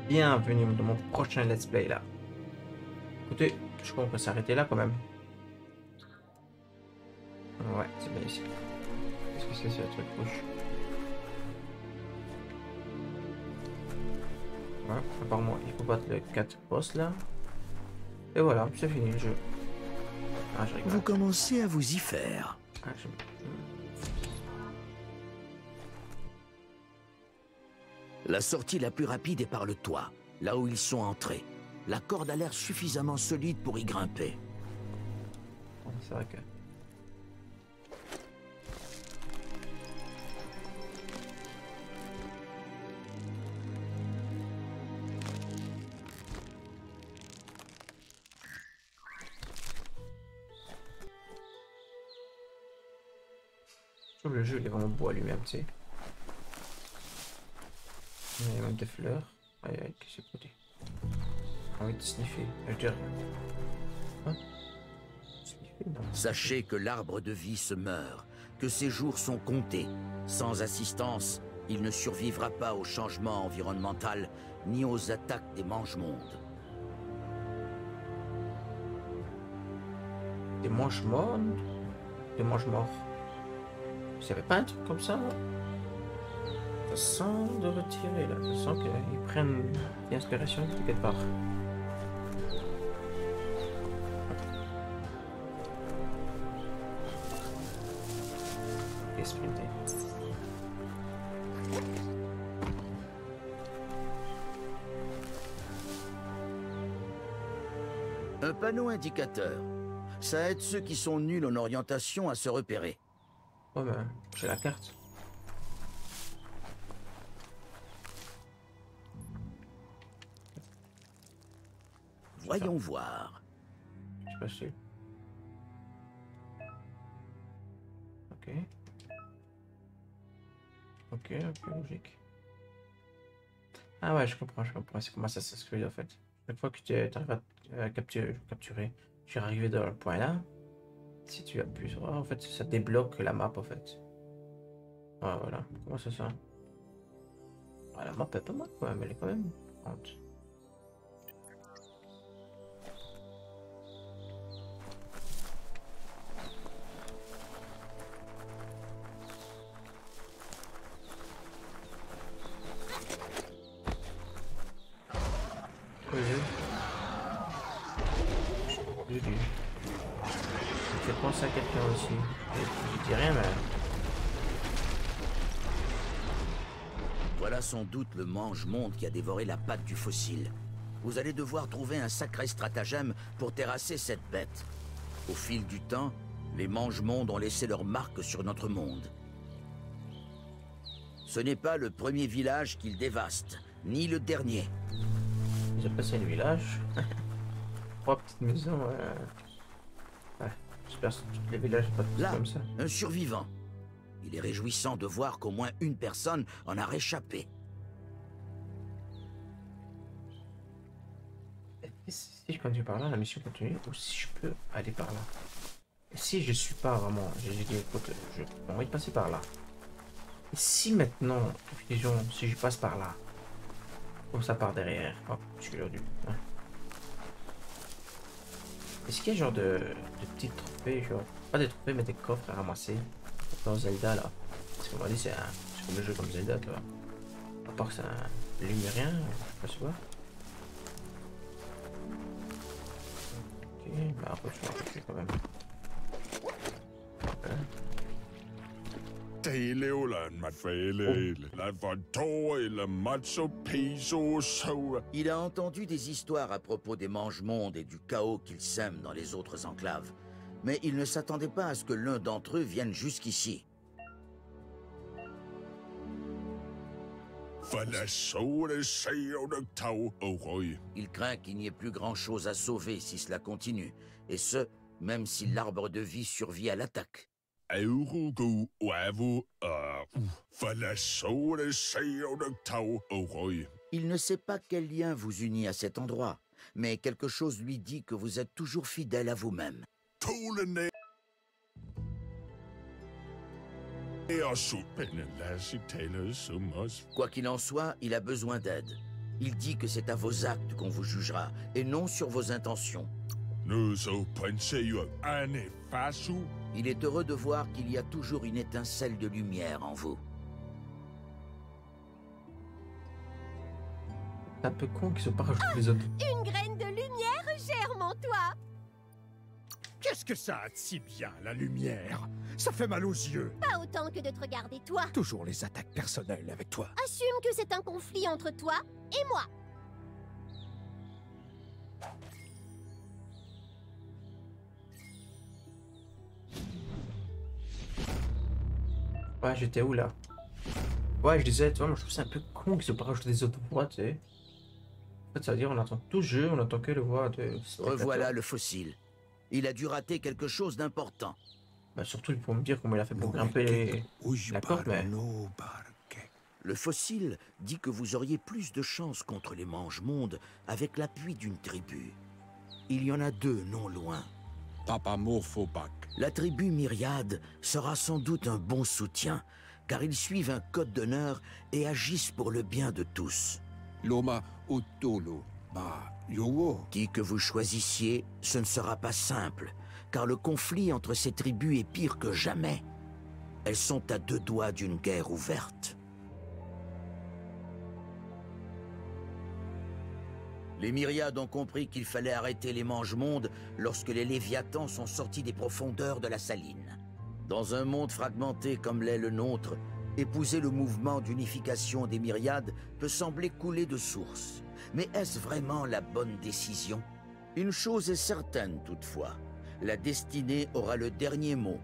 Bienvenue dans mon prochain let's play là. Écoutez, je crois qu'on peut s'arrêter là quand même. Ouais, c'est bien ici. Qu'est-ce que c'est ce truc rouge? Ouais, apparemment il faut battre le 4 boss là. Et voilà, c'est fini le jeu. Ah, je rigole. Vous commencez à vous y faire. Ah, La sortie la plus rapide est par le toit, là où ils sont entrés. La corde a l'air suffisamment solide pour y grimper. C'est vrai que... Je trouve le jeu il est vraiment beau à lui-même, tu sais. Il y a même des fleurs. Aïe aïe, qu'est-ce que c'est côté? Envie de sniffer. Je veux dire... Hein? Sniffer, non. Sachez que l'arbre de vie se meurt, que ses jours sont comptés. Sans assistance, il ne survivra pas au changement environnemental, ni aux attaques des mange-mondes. Des mange-morts? Des mange-morts. Vous savez pas un truc comme ça, là? Ça sent de retirer, là. Ça sent qu'ils prennent l'inspiration de quelque part. Et sprinter. Un panneau indicateur. Ça aide ceux qui sont nuls en orientation à se repérer. Ouais, ben, j'ai la carte. Voyons voir. Je sais pas si... Ok. Ok, ok, logique. Ah ouais, je comprends, c'est comment ça s'inscrit en fait. Chaque fois que tu arrives à capturer, tu es arrivé dans le point là. Si tu appuies sur A, en fait, ça débloque la map en fait. Ah voilà, comment c'est ça? Ah, la map est pas mal quand même, elle est quand même grande. Oui, oui. Ça fait penser à quelqu'un aussi. Je dis rien, mais... Voilà sans doute le mange-monde qui a dévoré la patte du fossile. Vous allez devoir trouver un sacré stratagème pour terrasser cette bête. Au fil du temps, les mange-mondes ont laissé leur marque sur notre monde. Ce n'est pas le premier village qu'ils dévastent, ni le dernier. J'ai passé le village. 3 petites maisons. Ouais, j'espère que tous les villages sont pas Là, comme ça. un survivant. Il est réjouissant de voir qu'au moins une personne en a réchappé. Et si je continue par là, la mission continue, ou si je peux aller par là. Et si je suis pas vraiment, j'ai dit écoute, j'ai envie de passer par là. Et si maintenant, disons, si je passe par là, ou ça part derrière, hop, je suis perdu. Hein. Est-ce qu'il y a genre de petits trophées, genre, pas des trophées mais des coffres à ramasser dans Zelda là? Parce qu'on m'a dit c'est comme le jeu comme Zelda, tu vois. À part que c'est un lumérien, je sais pas. Ok, bah après je vais quand même. Okay. Il a entendu des histoires à propos des mange-mondes et du chaos qu'ils sèment dans les autres enclaves. Mais il ne s'attendait pas à ce que l'un d'entre eux vienne jusqu'ici. Il craint qu'il n'y ait plus grand-chose à sauver si cela continue, et ce, même si l'arbre de vie survit à l'attaque. Il ne sait pas quel lien vous unit à cet endroit, mais quelque chose lui dit que vous êtes toujours fidèle à vous-même. Quoi qu'il en soit, il a besoin d'aide. Il dit que c'est à vos actes qu'on vous jugera, et non sur vos intentions. Il est heureux de voir qu'il y a toujours une étincelle de lumière en vous. C'est un peu con qu'ils se pas rajouter les autres. Une graine de lumière germe en toi. Qu'est-ce que ça a de si bien, la lumière? Ça fait mal aux yeux. Pas autant que de te regarder toi. Toujours les attaques personnelles avec toi. Assume que c'est un conflit entre toi et moi. Ouais, j'étais où là? Ouais, je disais, tu vois, moi je trouve ça un peu con qu'ils se pas rajouter des autres voix, tu sais. En fait, ça veut dire on entend tout le jeu, on entend que les voix de... Revoilà le fossile. Il a dû rater quelque chose d'important. Bah, surtout pour me dire comment il a fait pour grimper la corde, mais... Le fossile dit que vous auriez plus de chance contre les mange-mondes avec l'appui d'une tribu. Il y en a deux non loin. La tribu Myriade sera sans doute un bon soutien, car ils suivent un code d'honneur et agissent pour le bien de tous. Qui que vous choisissiez, ce ne sera pas simple, car le conflit entre ces tribus est pire que jamais. Elles sont à 2 doigts d'une guerre ouverte. Les Myriades ont compris qu'il fallait arrêter les mange-mondes lorsque les Léviathans sont sortis des profondeurs de la saline. Dans un monde fragmenté comme l'est le nôtre, épouser le mouvement d'unification des Myriades peut sembler couler de source. Mais est-ce vraiment la bonne décision? Une chose est certaine toutefois, la destinée aura le dernier mot.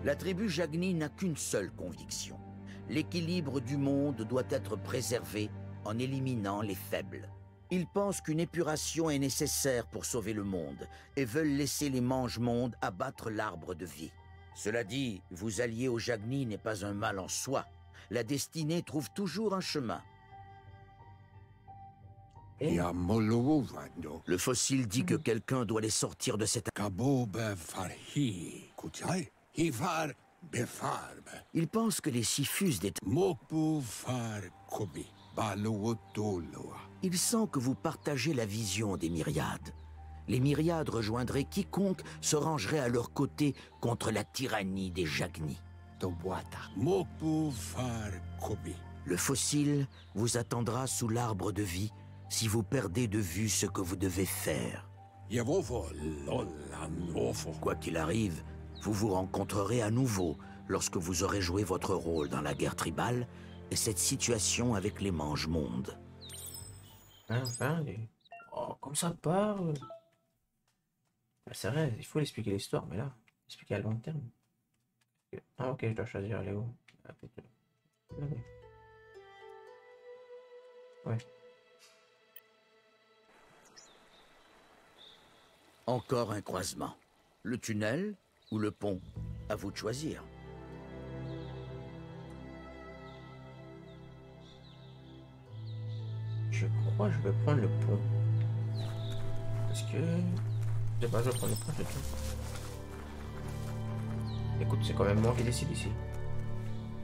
La tribu Jagni n'a qu'une seule conviction. L'équilibre du monde doit être préservé en éliminant les faibles. Ils pensent qu'une épuration est nécessaire pour sauver le monde et veulent laisser les mange-mondes abattre l'arbre de vie. Cela dit, vous allier aux Jagni n'est pas un mal en soi. La destinée trouve toujours un chemin. Le fossile dit que quelqu'un doit les sortir de cette... Il pense que les Sifus des... Il sent que vous partagez la vision des Myriades. Les Myriades rejoindraient quiconque se rangerait à leur côté contre la tyrannie des Jagni. Le fossile vous attendra sous l'arbre de vie si vous perdez de vue ce que vous devez faire. Quoi qu'il arrive, vous vous rencontrerez à nouveau lorsque vous aurez joué votre rôle dans la guerre tribale et cette situation avec les mange-mondes. Enfin, oh, comme ça parle. Ah, c'est vrai, il faut expliquer l'histoire, mais là, expliquer à long terme. Ah ok, je dois choisir Léo. Ah, ouais. Encore un croisement. Le tunnel ou le pont? À vous de choisir. Je crois que je vais prendre le pont. Parce que... Je sais pas, je vais prendre le pont, c'est tout. Écoute, c'est quand même moi qui décide ici.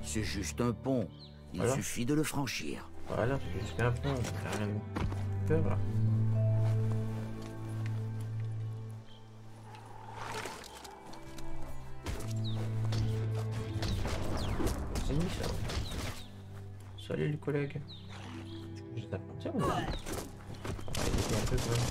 C'est juste un pont. Il suffit de le franchir. Voilà, c'est juste un pont. J'ai rien de peur là. C'est mis ça. Salut les collègues. Je tape comme ça ou pas? Il un peu quand même.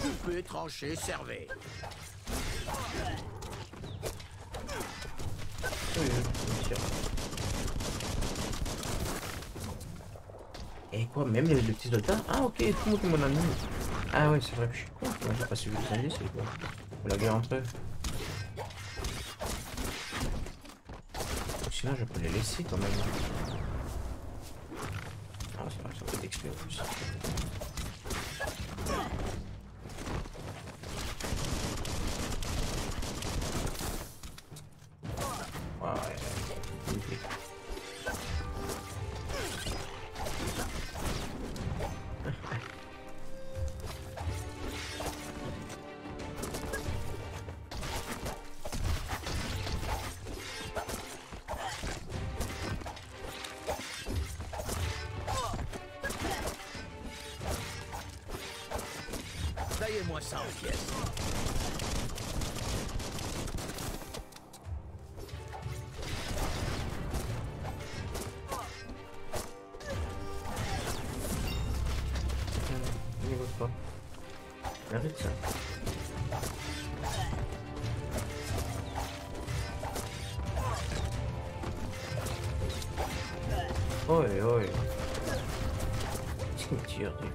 Coupé, tranché, servé. Oui, bien sûr. Et quoi, même les petits soldats? Ah ok, tout le monde mon ami. Ah ouais, c'est vrai que je suis con, moi j'ai pas suivi les indices, c'est quoi? Faut la guerre entre eux. Sinon je peux les laisser quand même. Ah c'est vrai que ça peut être XP en plus. Ouais, magnifique. Fais-moi ça en pièces. Niveau 3. Mérite ça. Oi, oi. Qu'est-ce qu'il me tire, lui?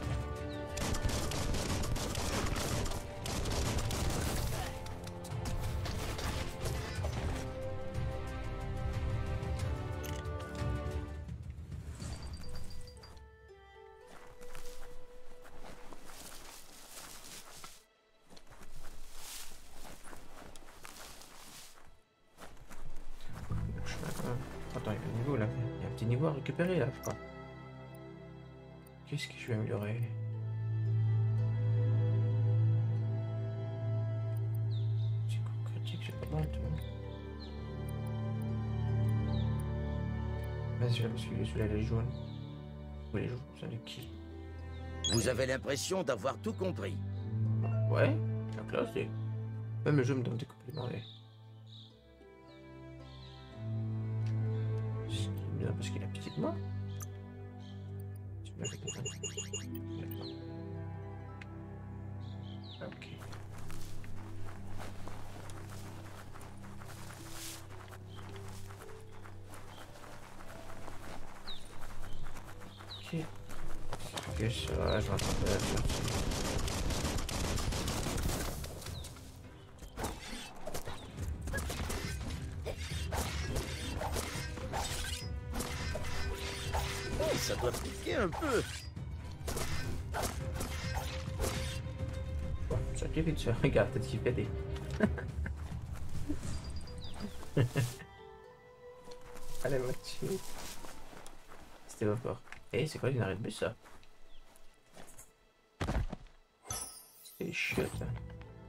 Attends, il y a un niveau là. Il y a un petit niveau à récupérer là, je crois. Qu'est-ce que je vais améliorer? C'est quoi critique, j'ai pas mal, tu vois. Vas-y, je vais basculer sur la légion. Ou les jaunes, ça de qui? Vous avez l'impression d'avoir tout compris. Ouais, la classe, et... Même le jeu me donne des compliments, et... C'est bien parce qu'il a pitié de moi. Ok. Ok. Ok, ça va, je vais rattraper la sortie. Oh, ça doit piquer un peu. Bon, ça fait vite, ça. Regarde, peut-être qu'il fait des... Allez, Mathieu. C'était pas fort. Eh, c'est quoi une arrêt de bus, ça? C'est les chiottes, là.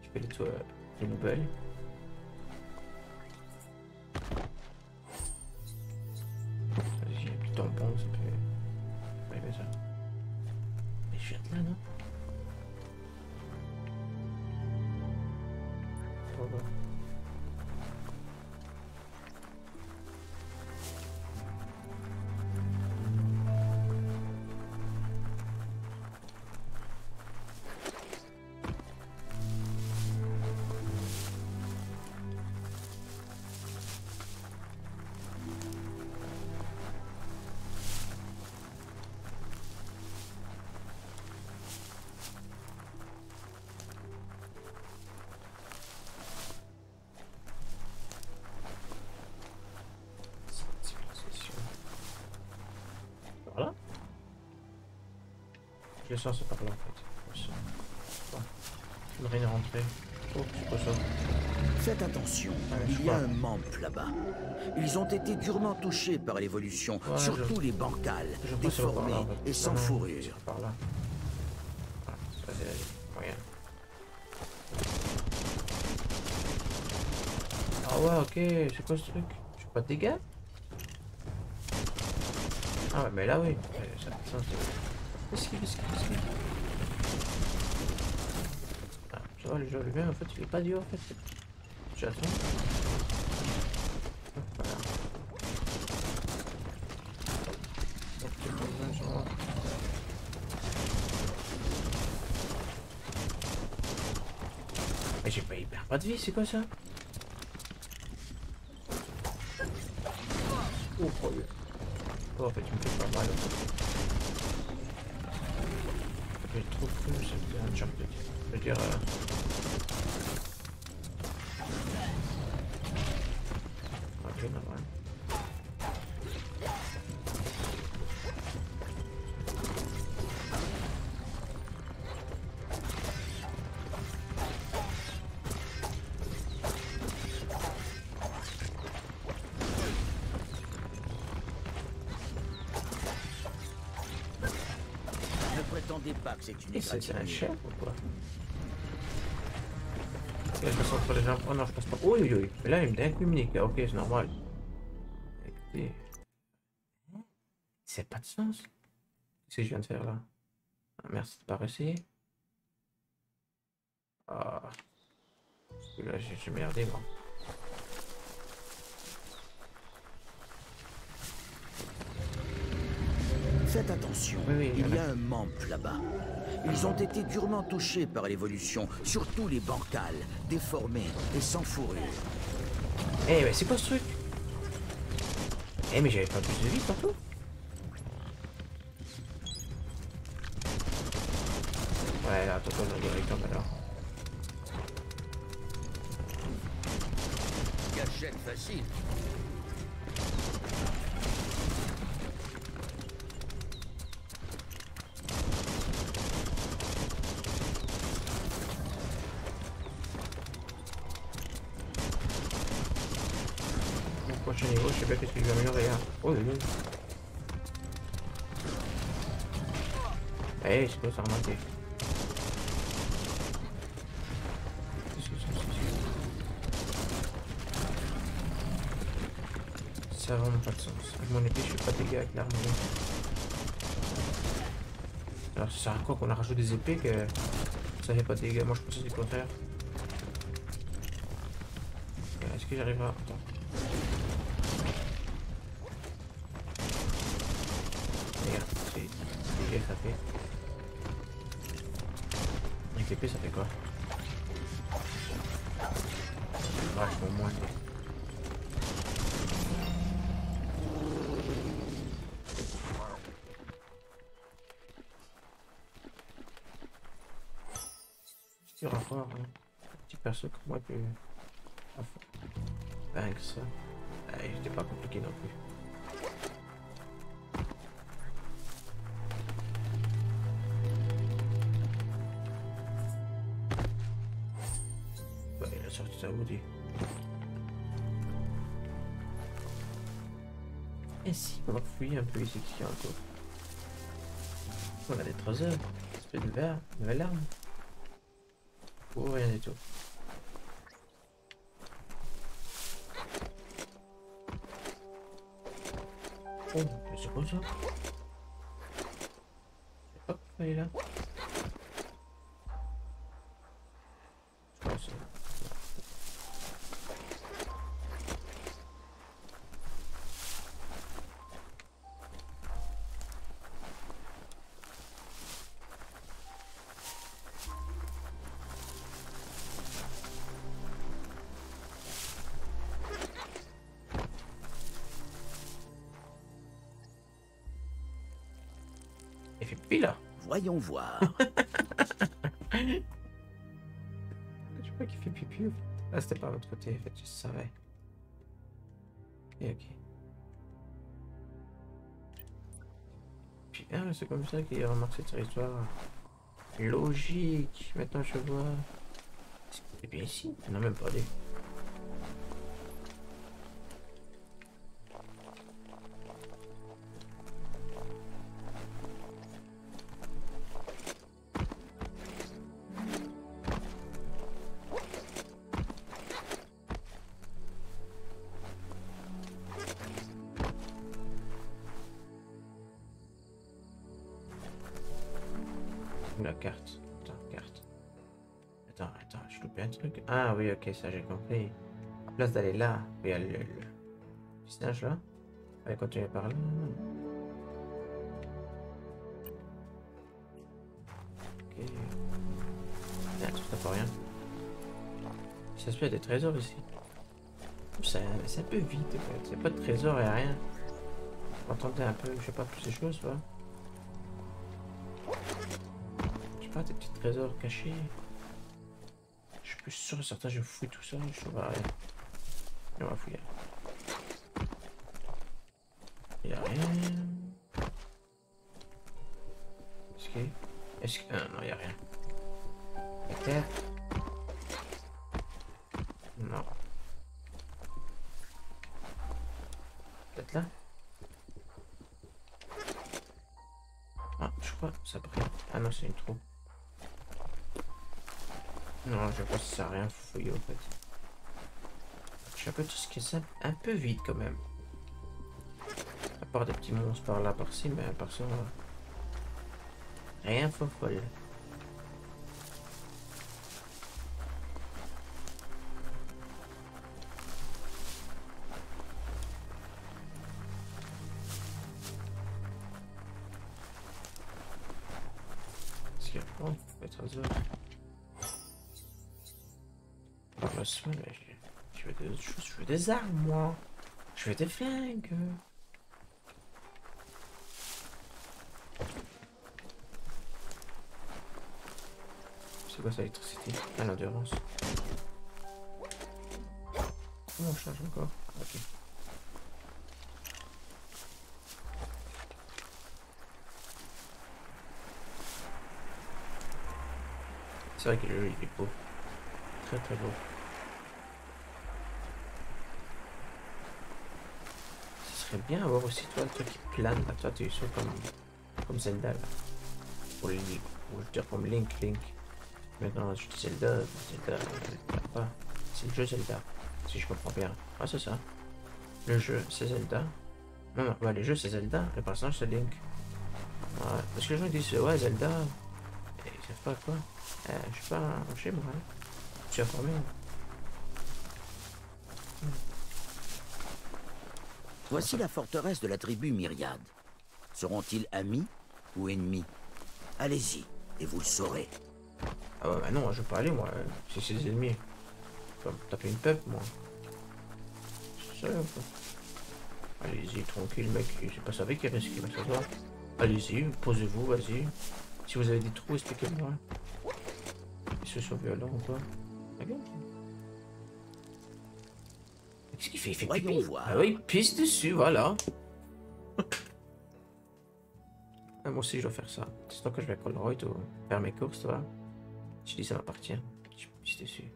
Je fais les toits, les poubelles. Vas-y, il y a plus de tampons, ça peut... Ouais, mais ça. Les chiottes, là, non? Oh, bah. Voilà. Je le sens, c'est par là en fait. Bon. Une reine est rentrée. Oh, c'est quoi ça? Faites attention, Ouais, je il y a crois. un membre là-bas. Ils ont été durement touchés par l'évolution, Ouais, surtout les bancales, Je pense que c'est par déformés là, en fait. et sans Non, non, fourrure. c'est par là. Voilà, vas-y, regarde. Ah ouais, ok, c'est quoi ce truc? Je fais pas de dégâts? Ah ouais, mais là oui. Ça c'est... Esquive. Ah, ça va, le jeu lui-même, en fait, il est pas dur, en fait. J'attends. Voilà. Donc, c'est bon, je vois. Mais j'ai pas hyper pas de vie, c'est quoi ça? Oh, problème. Oh, en fait, tu me fais pas mal. Ça fait trop cool, ça me fait un jump. Je veux dire... Ok, normal. Ne prétendez pas que c'est une Et c'est un égratignure. chef ou quoi? Ok, je passe entre les jambes. Oh non, je passe pas. Oui, oui, oui. Mais là, il me décommunique. Ok, c'est normal. Écoutez. C'est pas de sens. Qu'est-ce que je viens de faire là? Ah, merci de pas réessayer. Ah. Parce que là, j'ai merdé, moi. Faites attention, Oui, il y a un membre là-bas. Ils ont été durement touchés par l'évolution, surtout les bancales, déformés et sans fourrure. Eh, mais c'est quoi ce truc? Eh, mais j'avais pas plus de vie partout. Ouais, là, attends, directement alors. Gâchette facile. Mon prochain niveau, je sais pas qu'est-ce que je vais améliorer. Hein. Oh, oui. Eh, c'est quoi ça remonter? Ça a vraiment pas de sens. Avec mon épée, je fais pas de dégâts avec l'arme. Alors, ça sert à quoi qu'on a rajouté des épées que ça fait pas de dégâts? Moi, je pense que c'est le contraire. Est-ce que j'arrive à... Attends. Regarde, c'est dégâts ça fait. Avec l'épée, ça fait quoi? Vachement moins. Dur à voir, hein. Un petit perso comme moi peut... Avec ça. C'était pas compliqué non plus. Ouais, il a sorti sa Woody. Et si on fouille un peu ici qui encore. On a des trésors. Espèce de verre, nouvelle arme. Oh, rien du tout. Oh, mais c'est quoi ça? Hop, elle est là. C'est quoi ça? Il fait pipi là. Voyons voir. Je sais pas qu'il fait pipi. Ah, c'était pas l'autre côté, en fait, je savais. Et ok. Puis, ah, c'est comme ça qu'il remarque cette territoire. Logique. Maintenant, je vois. C'est bien ici. On n'a même pas allé. La carte. Attends, carte. Attends, je loupé un truc. Ah oui, ok, ça j'ai compris. À place d'aller là, il y a le pistage là. Allez, continuer par là. Ok. Ah, tout à fait rien. Ça se fait, il y a des trésors ici. C'est un peu vide, en fait. Il n'y a pas de trésor et rien. On va tenter un peu, je sais pas, plus de choses, quoi. Pas des petits trésors cachés. Je suis plus sûr et certain, je fouille tout ça, je trouve rien. Et on va fouiller. Il y a rien. Est-ce que... Ah, non, il y a rien. Peut-être. Non. Peut-être là. Ah, je crois que ça brille. Ah non, c'est une trou. Non, je sais pas si ça a rien fouillé au fait. Je sais pas tout ce qui est un peu vide quand même. À part des petits monstres par là, par-ci, mais par ça, rien folle. Qu'est-ce qu'il y a? Oh, le trésor. Par la semaine, mais je veux des autres choses. Je veux des armes, moi. Je veux des flingues. C'est quoi ça, l'électricité? Ah, l'endurance. Comment on change encore? Ah, ok. C'est vrai que le jeu il est beau. Très très beau. Ce serait bien avoir aussi toi le truc qui plane là. Toi tu es sûr comme Zelda là. Ou Link. Ou je veux dire comme Link. Maintenant je dis Zelda pas. C'est le jeu Zelda. Si je comprends bien. Ah c'est ça. Le jeu c'est Zelda. Non, ouais, le jeu c'est Zelda. Le personnage c'est Link. Ouais. Parce que les gens disent ouais Zelda. Et ils savent pas quoi. Je suis pas chez moi. Hein. Je suis informé. Voici la forteresse de la tribu Myriade. Seront-ils amis ou ennemis? Allez-y, et vous le saurez. Ah ouais, bah non, je veux pas aller moi. Si c'est des ennemis. Je peux me taper une peuple moi. C'est ça un peu. Allez-y, tranquille mec. J'ai pas savé qu'il risque qui va s'asseoir. Allez-y, posez-vous, vas-y. Si vous avez des trous, expliquez-moi. Ils se sont violents ou quoi? Regarde. Qu'est-ce qu'il fait? Il fait Voyons pipi. voir. Ah oui, il pisse dessus, voilà. Ah, moi aussi, je dois faire ça. C'est tant que je vais à Colroy ou faire mes courses, tu vois. Je dis ça m'appartient. Je pisse dessus.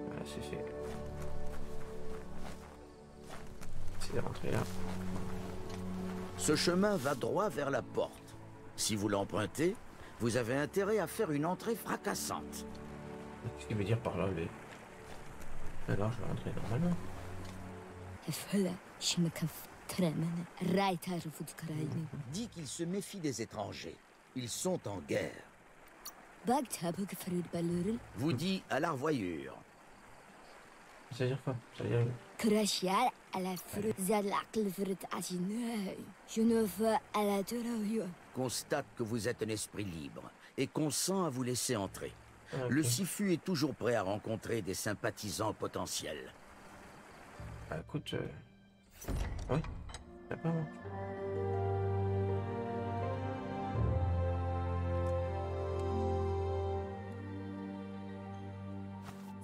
Voilà, c'est fait. C'est de rentrer là. Ce chemin va droit vers la porte. Si vous l'empruntez, vous avez intérêt à faire une entrée fracassante. Qu'est-ce qu'il veut dire par là, lui? Alors, je vais rentrer normalement. Dit qu'il se méfie des étrangers. Ils sont en guerre. Vous dit à la revoyure. Ça veut dire quoi? Ça veut dire... Constate que vous êtes un esprit libre et consent à vous laisser entrer. Ah, ok. Le Sifu est toujours prêt à rencontrer des sympathisants potentiels. Bah écoute... Oui, d'accord.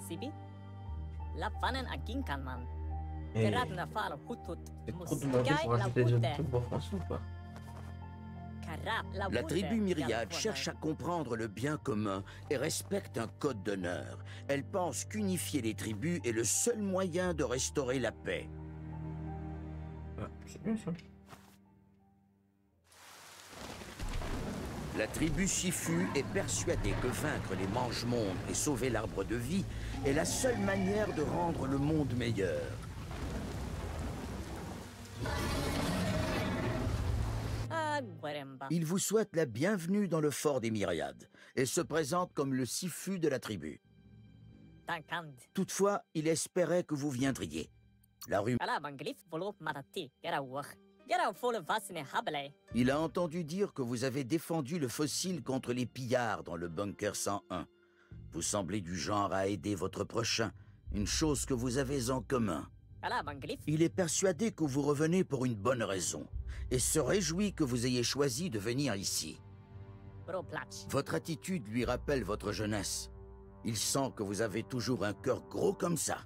Sibi? Lapanen aking kanman. Et... Berat na fala hutut. C'est trop demandé pour rajouter des trucs pour français ou quoi? La tribu Myriade cherche à comprendre le bien commun et respecte un code d'honneur. Elle pense qu'unifier les tribus est le seul moyen de restaurer la paix. Ah, c'est bien ça. La tribu Sifu est persuadée que vaincre les mange-mondes et sauver l'arbre de vie est la seule manière de rendre le monde meilleur. Il vous souhaite la bienvenue dans le fort des Myriades et se présente comme le Sifu de la tribu. Toutefois, il espérait que vous viendriez. La rue... Il a entendu dire que vous avez défendu le fossile contre les pillards dans le bunker 101. Vous semblez du genre à aider votre prochain, une chose que vous avez en commun. Il est persuadé que vous revenez pour une bonne raison et se réjouit que vous ayez choisi de venir ici. Votre attitude lui rappelle votre jeunesse. Il sent que vous avez toujours un cœur gros comme ça.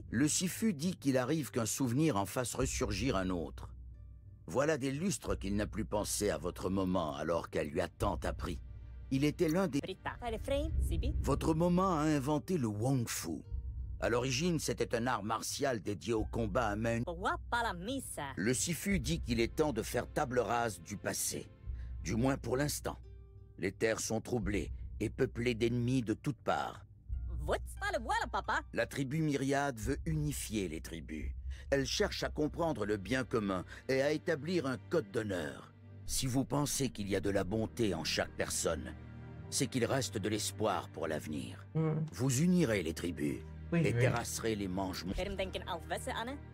Le Sifu dit qu'il arrive qu'un souvenir en fasse ressurgir un autre. Voilà des lustres qu'il n'a plus pensé à votre moment alors qu'elle lui a tant appris. Il était l'un des... Votre moment a inventé le Wong Fu. À l'origine, c'était un art martial dédié au combat à main. Le Sifu dit qu'il est temps de faire table rase du passé. Du moins pour l'instant. Les terres sont troublées et peuplées d'ennemis de toutes parts. La tribu Myriade veut unifier les tribus. Elle cherche à comprendre le bien commun et à établir un code d'honneur. Si vous pensez qu'il y a de la bonté en chaque personne, c'est qu'il reste de l'espoir pour l'avenir. Vous unirez les tribus et terrasserez les mange-mondes.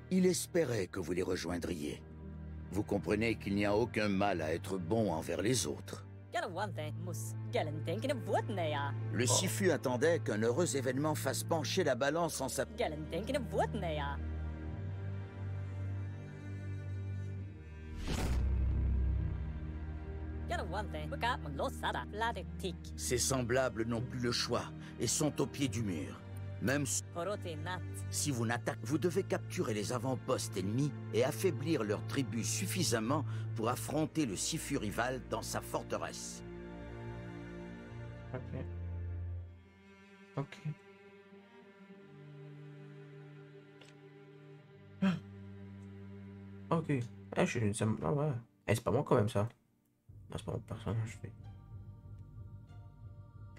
Il espérait que vous les rejoindriez. Vous comprenez qu'il n'y a aucun mal à être bon envers les autres. Le Sifu attendait qu'un heureux événement fasse pencher la balance en sa... Ses semblables n'ont plus le choix et sont au pied du mur. Même si vous n'attaquez, vous devez capturer les avant-postes ennemis et affaiblir leur tribu suffisamment pour affronter le Sifu rival dans sa forteresse. Ok. Ok. Ah. Ok. Je suis une sam... Ah ouais. C'est pas moi quand même ça. Non, c'est pas mon personnage.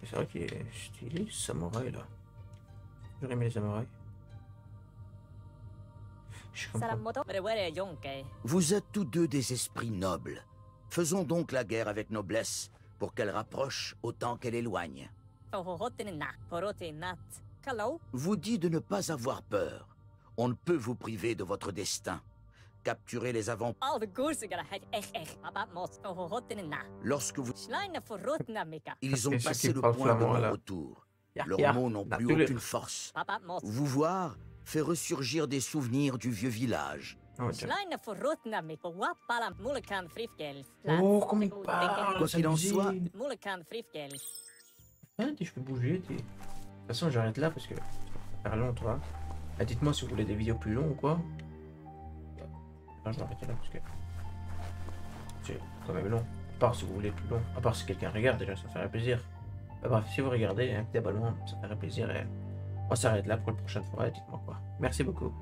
C'est vrai qu'il est stylé, ce samouraï là. J'aurais aimé les samouraïs. Je comprends. Vous êtes tous deux des esprits nobles. Faisons donc la guerre avec noblesse, pour qu'elle rapproche autant qu'elle éloigne. Vous dit de ne pas avoir peur. On ne peut vous priver de votre destin. Capturez les avant... Lorsque vous... Ils ont passé le point de non-retour. Leurs mots n'ont plus aucune force. Vous voir fait ressurgir des souvenirs du vieux village. Oh, comme il parle. Quoi qu'il en soit... Je peux bouger. De toute façon, j'arrête là parce que ça va faire long, toi. Dites-moi si vous voulez des vidéos plus longues ou quoi. Je vais arrêter là parce que c'est quand même long. À part si vous voulez plus long. À part si quelqu'un regarde, déjà, ça ferait plaisir. Bref, si vous regardez un petit abonnement, ça ferait plaisir. Et on s'arrête là pour la prochaine fois. Dites-moi quoi. Merci beaucoup.